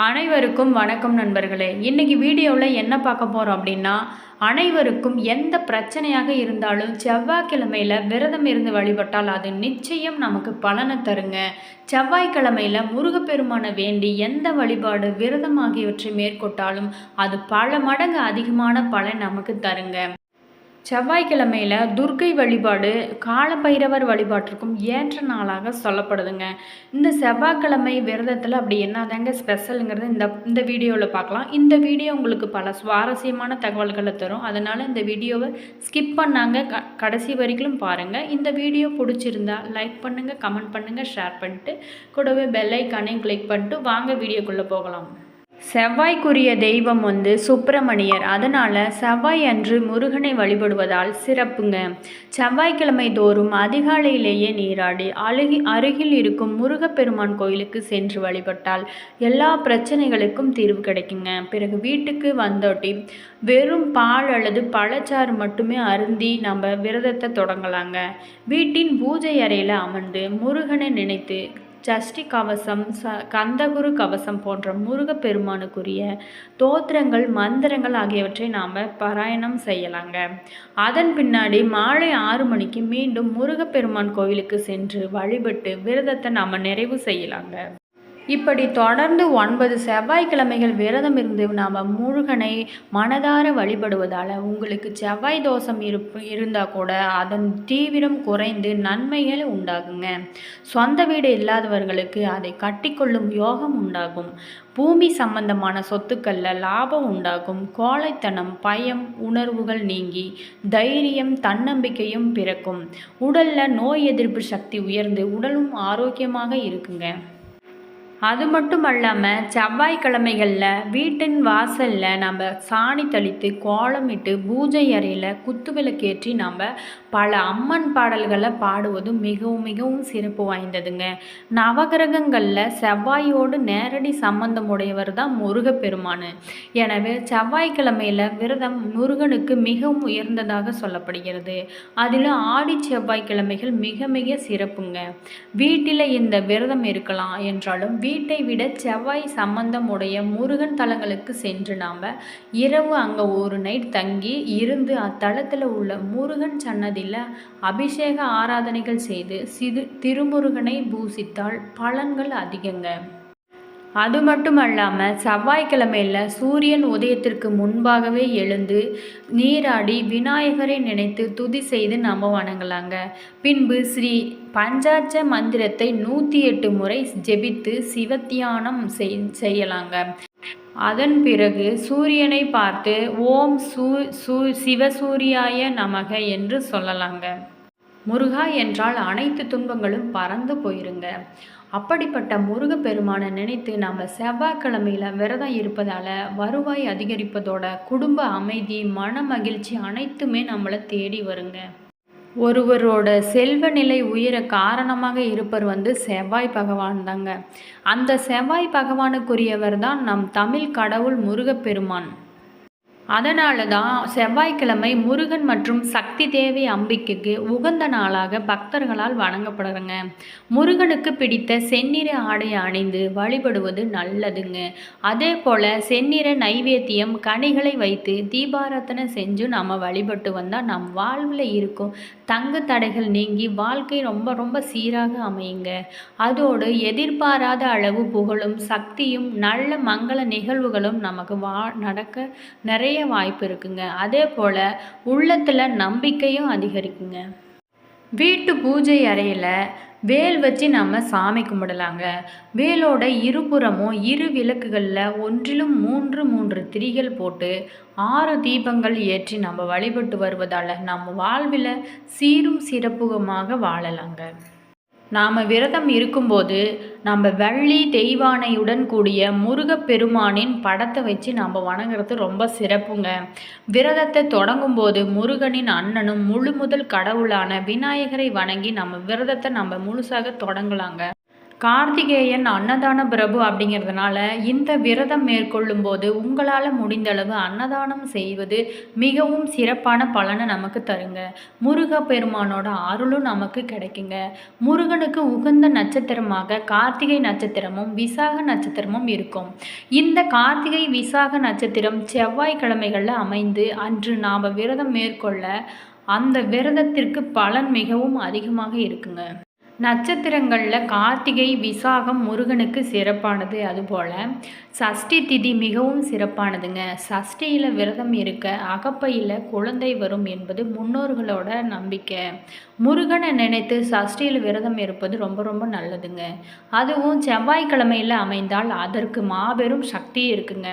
அனைவருக்கும் வணக்கம் நண்பர்களே. இன்னைக்கு வீடியோவில் என்ன பார்க்க போகிறோம் அப்படின்னா, அனைவருக்கும் எந்த பிரச்சனையாக இருந்தாலும் செவ்வாய்க்கிழமையில் விரதம் இருந்து வழிபட்டால் அது நிச்சயம் நமக்கு பலனை தருங்க. செவ்வாய்க்கிழமையில் முருகப்பெருமானை வேண்டி எந்த வழிபாடு விரதம் ஆகியவற்றை மேற்கொண்டாலும் அது பல மடங்கு அதிகமான பலன் நமக்கு தருங்க. செவ்வாய்க்கிழமையில் துர்க்கை வழிபாடு காலபைரவர் வழிபாட்டிற்கும் ஏற்ற நாளாக சொல்லப்படுதுங்க. இந்த செவ்வாய்க்கிழமை விரதத்தில் அப்படி என்னதாங்க ஸ்பெஷலுங்கிறது இந்த வீடியோவில் பார்க்கலாம். இந்த வீடியோ உங்களுக்கு பல சுவாரஸ்யமான தகவல்களை தரும். அதனால் இந்த வீடியோவை ஸ்கிப் பண்ணாங்க கடைசி வரைக்கும் பாருங்கள். இந்த வீடியோ பிடிச்சிருந்தா லைக் பண்ணுங்கள், கமெண்ட் பண்ணுங்கள், ஷேர் பண்ணிட்டு கூடவே பெல் ஐக்கானையும் கிளிக் பண்ணிட்டு வாங்க வீடியோக்குள்ளே போகலாம். செவ்வாய்க்குரிய தெய்வம் சுப்பிரமணியர். அதனால் செவ்வாய் அன்று முருகனை வழிபடுவதால் சிறப்புங்க. செவ்வாய்க்கிழமை தோறும் அதிகாலையிலேயே நீராடி அருகில் இருக்கும் முருகப்பெருமான் கோயிலுக்கு சென்று வழிபட்டால் எல்லா பிரச்சனைகளுக்கும் தீர்வு கிடைக்குங்க. பிறகு வீட்டுக்கு வந்தோட்டி வெறும் பால் அல்லது பழச்சாறு மட்டுமே அருந்தி நம்ம விரதத்தை தொடங்கலாங்க. வீட்டின் பூஜை அறையில் அமர்ந்து முருகனை நினைத்து சஷ்டி கவசம், கந்தகுரு கவசம் போன்ற முருகப்பெருமானுக்குரிய தோத்திரங்கள், மந்திரங்கள் ஆகியவற்றை நாம் பாராயணம் செய்யலாங்க. அதன் பின்னாடி மாலை 6 மணிக்கு மீண்டும் முருகப்பெருமான் கோவிலுக்கு சென்று வழிபட்டு விரதத்தை நாம் நிறைவு செய்யலாங்க. இப்படி தொடர்ந்து 9 செவ்வாய்க்கிழமைகள் விரதம் இருந்து நாம் முருகனை மனதார வழிபடுவதால் உங்களுக்கு செவ்வாய் தோஷம் இருந்தால் கூட அதன் தீவிரம் குறைந்து நன்மைகள் உண்டாகுங்க. சொந்த வீடு இல்லாதவர்களுக்கு அதை கட்டிக்கொள்ளும் யோகம் உண்டாகும். பூமி சம்பந்தமான சொத்துக்களில் லாபம் உண்டாகும். கோழைத்தனம், பயம் உணர்வுகள் நீங்கி தைரியம், தன்னம்பிக்கையும் பிறக்கும். உடலில் நோய் எதிர்ப்பு சக்தி உயர்ந்து உடலும் ஆரோக்கியமாக இருக்குங்க. அது மட்டும் அல்லாமல் செவ்வாய்க்கிழமைகளில் வீட்டின் வாசலில் நம்ம சாணி தெளித்து கோலமிட்டு பூஜை அறையில் குத்துவிளக்கேற்றி நம்ம பல அம்மன் பாடல்களை பாடுவது மிகவும் மிகவும் சிறப்பு வாய்ந்ததுங்க. நவகிரகங்களில் செவ்வாயோடு நேரடி சம்பந்தம் உடையவர் தான் முருகப்பெருமான். எனவே செவ்வாய்க்கிழமையில் விரதம் முருகனுக்கு மிகவும் உயர்ந்ததாக சொல்லப்படுகிறது. அதில் ஆடி செவ்வாய்க்கிழமைகள் மிக மிக சிறப்புங்க. வீட்டில் இந்த விரதம் இருக்கலாம் என்றாலும் வீட்டை விட செவ்வாய் சம்பந்தம் உடைய முருகன் தலங்களுக்கு சென்று நாம் இரவு அங்கே ஒரு நைட் தங்கி இருந்து அத்தலத்தில் உள்ள முருகன் சன்னதியில் அபிஷேக ஆராதனைகள் செய்து திருமுருகனை பூசித்தால் பலன்கள் அதிகங்க. அது மட்டும் அல்லாமல் செவ்வாய்க்கிழமையில் சூரியன் உதயத்திற்கு முன்பாகவே எழுந்து நீராடி விநாயகரை நினைத்து துதி செய்து நம்ம வணங்கலாங்க. பின்பு ஸ்ரீ பஞ்சாட்ச மந்திரத்தை 108 முறை ஜெபித்து சிவத்தியானம் செய்யலாங்க. அதன் பிறகு சூரியனை பார்த்து ஓம் சிவசூரியாய நமக என்று சொல்லலாங்க. முருகா என்றால் அனைத்து துன்பங்களும் பறந்து போயிருங்க. அப்படிப்பட்ட முருகப்பெருமானை நினைத்து நம்ம செவ்வாய்க்கிழமையில் விரதம் இருப்பதால் வருவாய் அதிகரிப்பதோட குடும்ப அமைதி, மன மகிழ்ச்சி அனைத்துமே நம்மளை தேடி வருங்க. ஒருவரோட செல்வ நிலை உயர காரணமாக இருப்பவர் செவ்வாய் பகவான் தாங்க. அந்த செவ்வாய் பகவானுக்குரியவர் தான் நம் தமிழ் கடவுள் முருகப்பெருமான். அதனால தான் செவ்வாய்க்கிழமை முருகன் மற்றும் சக்தி தேவி அம்பிகைக்கு உகந்த நாளாக பக்தர்களால் வணங்கப்படுறங்க. முருகனுக்கு பிடித்த செந்நிற ஆடை அணிந்து வழிபடுவது நல்லதுங்க. அதே போல் செந்நிற நைவேத்தியம், கனிகளை வைத்து தீபாராதனை செஞ்சு நம்ம வழிபட்டு வந்தால் நம் வாழ்வில் இருக்கும் தங்கு தடைகள் நீங்கி வாழ்க்கை ரொம்ப ரொம்ப சீராக அமையுங்க. அதோடு எதிர்பாராத அளவு புகழும் சக்தியும் நல்ல மங்கள நிகழ்வுகளும் நமக்கு நடக்க நிறைய வாய்ப்பு இருக்குங்க. அதே போல் உள்ளத்தில் நம்பிக்கையும் அதிகரிக்குங்க. வீட்டு பூஜை அறையில் வேல் வச்சு நம்ம சாமி கும்பிடலாங்க. வேலோட இருபுறமும் 2 விளக்குகளில் ஒன்றிலும் 3 திரிகள் போட்டு 6 தீபங்கள் ஏற்றி நம்ம வழிபட்டு வருவதால் நம்ம வாழ்வில் சீரும் சிறப்புமாக வாழலாங்க. நாம் விரதம் இருக்கும்போது நம்ம வள்ளி தெய்வானையுடன் கூடிய முருகப்பெருமானின் படத்தை வச்சு நம்ம வணங்குறது ரொம்ப சிறப்புங்க. விரதத்தை தொடங்கும் போது முருகனின் அண்ணனும் முழு முதல் கடவுளான விநாயகரை வணங்கி நம்ம விரதத்தை நம்ம முழுசாக தொடங்கலாங்க. கார்த்திகேயன் அன்னதான பிரபு அப்படிங்கிறதுனால இந்த விரதம் மேற்கொள்ளும்போது உங்களால் முடிந்தளவு அன்னதானம் செய்வது மிகவும் சிறப்பான பலனை நமக்கு தருங்க. முருகப்பெருமானோட அருளும் நமக்கு கிடைக்குங்க. முருகனுக்கு உகந்த நட்சத்திரமாக கார்த்திகை நட்சத்திரமும் விசாக நட்சத்திரமும் இருக்கும். இந்த கார்த்திகை விசாக நட்சத்திரம் செவ்வாய்க்கிழமைகளில் அமைந்து அன்று நாம் விரதம் மேற்கொள்ள அந்த விரதத்திற்கு பலன் மிகவும் அதிகமாக இருக்குங்க. நட்சத்திரங்களில் கார்த்திகை விசாகம் முருகனுக்கு சிறப்பானது. அதுபோல் சஷ்டி திதி மிகவும் சிறப்பானதுங்க. சஷ்டியில் விரதம் இருக்க அகப்பையில் குழந்தை வரும் என்பது முன்னோர்களோட நம்பிக்கை. முருகனை நினைத்து சஷ்டியில் விரதம் இருப்பது ரொம்ப ரொம்ப நல்லதுங்க. அதுவும் செவ்வாய்க்கிழமையில் அமைந்தால் அதற்கு மாபெரும் சக்தி இருக்குங்க.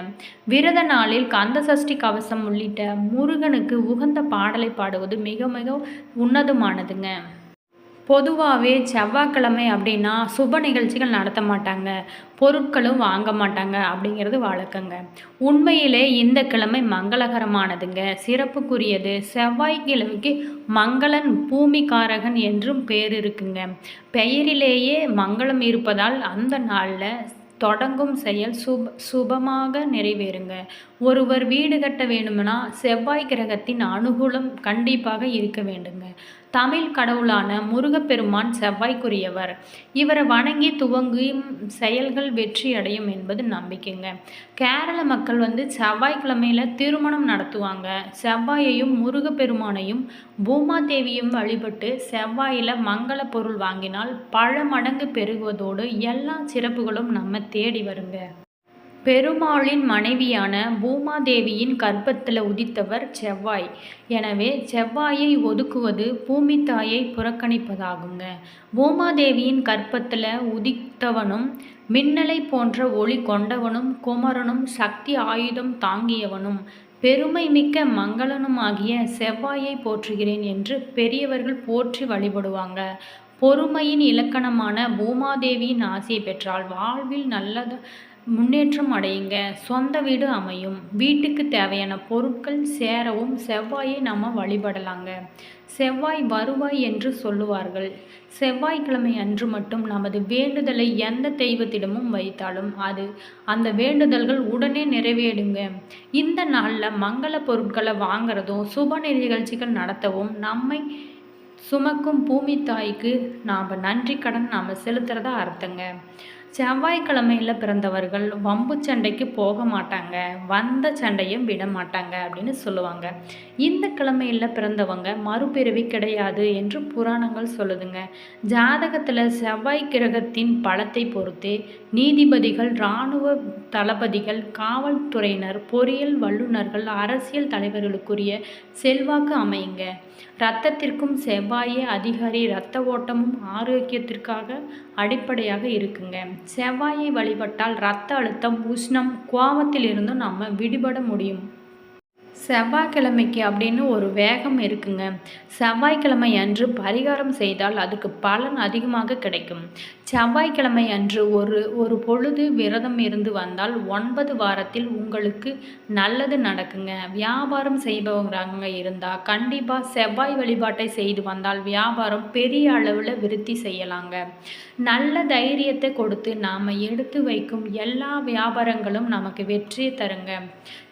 விரத நாளில் கந்த சஷ்டி கவசம் உள்ளிட்ட முருகனுக்கு உகந்த பாடலை பாடுவது மிக மிக உன்னதமானதுங்க. பொதுவாகவே செவ்வாய்க்கிழமை அப்படின்னா சுப நிகழ்ச்சிகள் நடத்த மாட்டாங்க, பொருட்களும் வாங்க மாட்டாங்க அப்படிங்கிறது வழக்கங்க. உண்மையிலே இந்த கிழமை மங்களகரமானதுங்க, சிறப்புக்குரியது. செவ்வாய்க்கிழமைக்கு மங்களன் பூமிகாரகன் என்றும் பேர் இருக்குங்க. பெயரிலேயே மங்களம் இருப்பதால் அந்த நாளில் தொடங்கும் செயல் சுபமாக நிறைவேறுங்க. ஒருவர் வீடு கட்ட வேண்டும்னா செவ்வாய் கிரகத்தின் அனுகூலம் கண்டிப்பாக இருக்க வேண்டுங்க. தமிழ் கடவுளான முருகப்பெருமான் செவ்வாய்க்குரியவர். இவரை வணங்கி துவங்கும் செயல்கள் வெற்றி அடையும் என்பது நம்பிக்கைங்க. கேரள மக்கள் செவ்வாய்க்கிழமையில் திருமணம் நடத்துவாங்க. செவ்வாயையும் முருகப்பெருமானையும் பூமாதேவியும் வழிபட்டு செவ்வாயில் மங்கள பொருள் வாங்கினால் பல மடங்கு பெருகுவதோடு எல்லா சிறப்புகளும் நம்ம தேடி வருங்க. பெருமாளின் மனைவியான பூமாதேவியின் கர்ப்பத்தில் உதித்தவர் செவ்வாய். எனவே செவ்வாயை ஒதுக்குவது பூமி தாயை புறக்கணிப்பதாகுங்க. பூமாதேவியின் கர்ப்பத்தில் உதித்தவனும் மின்னலை போன்ற ஒளி கொண்டவனும் குமரனும் சக்தி ஆயுதம் தாங்கியவனும் பெருமை மிக்க மங்களனுமாகிய செவ்வாயை போற்றுகிறேன் என்று பெரியவர்கள் போற்றி வழிபடுவாங்க. பொறுமையின் இலக்கணமான பூமாதேவியின் ஆசையை பெற்றால் வாழ்வில் நல்லது முன்னேற்றம் அடையுங்க. சொந்த வீடு அமையும். வீட்டுக்கு தேவையான பொருட்கள் சேரவும் செவ்வாயை நம்ம வழிபடலாங்க. செவ்வாய் வருவாய் என்று சொல்லுவார்கள். செவ்வாய்க்கிழமை அன்று மட்டும் நமது வேண்டுதலை எந்த தெய்வத்திடமும் வைத்தாலும் அந்த வேண்டுதல்கள் உடனே நிறைவேறுங்க. இந்த நாளில் மங்கள பொருட்களை வாங்குறதும் சுப நிகழ்ச்சிகள் நடத்தவும் நம்மை சுமக்கும் பூமி தாய்க்கு நாம் நன்றி கடன் நாம் செலுத்துறதா அர்த்தங்க. செவ்வாய்க்கிழமையில் பிறந்தவர்கள் வம்பு சண்டைக்கு போக மாட்டாங்க, வந்த சண்டையும் விட மாட்டாங்க அப்படின்னு சொல்லுவாங்க. இந்த கிழமையில் பிறந்தவங்க மறுபிறவி கிடையாது என்று புராணங்கள் சொல்லுதுங்க. ஜாதகத்தில் செவ்வாய் கிரகத்தின் பலத்தை பொறுத்தே நீதிபதிகள், இராணுவ தளபதிகள், காவல்துறையினர், பொறியியல் வல்லுநர்கள், அரசியல் தலைவர்களுக்குரிய செல்வாக்கு அமையுங்க. இரத்தத்திற்கும் செவ்வாயே அதிகாரி. இரத்த ஓட்டமும் ஆரோக்கியத்திற்காக அடிப்படையாக இருக்குங்க. செவ்வாயை வழிபட்டால் இரத்த அழுத்தம், உஷ்ணம், கோபத்திலிருந்தும் நம்ம விடுபட முடியும். செவ்வாய்க்கிழமைக்கு அப்படின்னு ஒரு வேகம் இருக்குங்க. செவ்வாய்க்கிழமை அன்று பரிகாரம் செய்தால் அதுக்கு பலன் அதிகமாக கிடைக்கும். செவ்வாய்க்கிழமை அன்று ஒரு பொழுது விரதம் இருந்து வந்தால் 9 வாரத்தில் உங்களுக்கு நல்லது நடக்குங்க. வியாபாரம் செய்பவங்க இருந்தால் கண்டிப்பாக செவ்வாய் வழிபாட்டை செய்து வந்தால் வியாபாரம் பெரிய அளவில் விருத்தி செய்யலாங்க. நல்ல தைரியத்தை கொடுத்து நாம் எடுத்து வைக்கும் எல்லா வியாபாரங்களும் நமக்கு வெற்றியை தருங்க.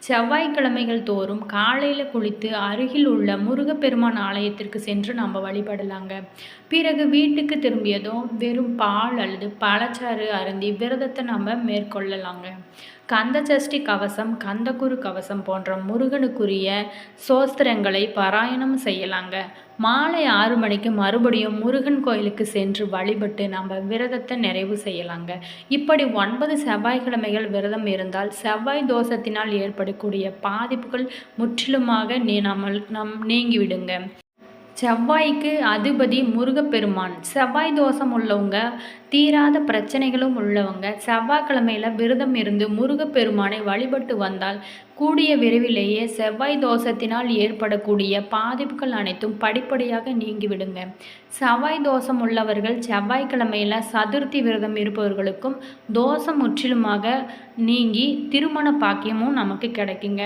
செவ்வாய்க்கிழமைகள் தோறும் காலையில் குளித்து அருகில் உள்ள முருகப்பெருமான் ஆலயத்திற்கு சென்று நம்ம வழிபடலாங்க. பிறகு வீட்டுக்கு திரும்பியதும் வெறும் பால் அல்லது பழச்சாறு அருந்தி விரதத்தை நம்ம மேற்கொள்ளலாங்க. கந்த சஷ்டி கவசம், கந்தகுரு கவசம் போன்ற முருகனுக்குரிய சோஸ்திரங்களை பாராயணம் செய்யலாங்க. மாலை 6 மணிக்கு மறுபடியும் முருகன் கோயிலுக்கு சென்று வழிபட்டு நம்ம விரதத்தை நிறைவு செய்யலாங்க. இப்படி 9 செவ்வாய்க்கிழமைகள் விரதம் இருந்தால் செவ்வாய் தோஷத்தினால் ஏற்படக்கூடிய பாதிப்புகள் முற்றிலுமாக நீங்கிவிடுங்க. செவ்வாய்க்கு அதிபதி முருகப்பெருமான். செவ்வாய் தோஷம் உள்ளவங்க, தீராத பிரச்சனைகளும் உள்ளவங்க செவ்வாய்க்கிழமையில் விரதம் இருந்து முருகப்பெருமானை வழிபட்டு வந்தால் கூடிய விரைவிலேயே செவ்வாய் தோஷத்தினால் ஏற்படக்கூடிய பாதிப்புகள் அனைத்தும் படிப்படியாக நீங்கிவிடுங்க. செவ்வாய் தோஷம் உள்ளவர்கள் செவ்வாய்க்கிழமையில் சதுர்த்தி விரதம் இருப்பவர்களுக்கும் தோஷம் முற்றிலுமாக நீங்கி திருமண பாக்கியமும் நமக்கு கிடைக்குங்க.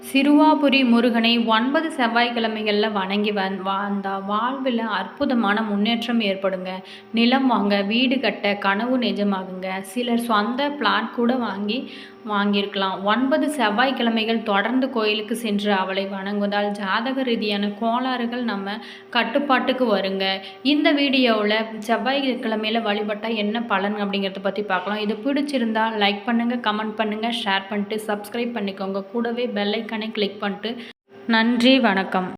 சிறுவாபுரி முருகனை 9 செவ்வாய்க்கிழமைகளில் வணங்கி வந்தால் வாழ்வில் அற்புதமான முன்னேற்றம் ஏற்படுங்க. நிலம் வாங்க, வீடு கட்ட கனவு நிஜமாகுங்க. சிலர் சொந்த பிளாட் கூட வாங்கியிருக்கலாம். 9 செவ்வாய்க்கிழமைகள் தொடர்ந்து கோயிலுக்கு சென்று அவளை வணங்குவதால் ஜாதக ரீதியான கோளாறுகள் நம்ம கட்டுப்பாட்டுக்கு வருங்க. இந்த வீடியோவில் செவ்வாய்க்கிழமையில் வழிபட்டால் என்ன பலன் அப்படிங்கிறத பற்றி பார்க்கலாம். இது பிடிச்சிருந்தா லைக் பண்ணுங்கள், கமெண்ட் பண்ணுங்கள், ஷேர் பண்ணிட்டு சப்ஸ்கிரைப் பண்ணிக்கோங்க. கூடவே பெல் ஐக்கானை கிளிக் பண்ணிட்டு. நன்றி, வணக்கம்.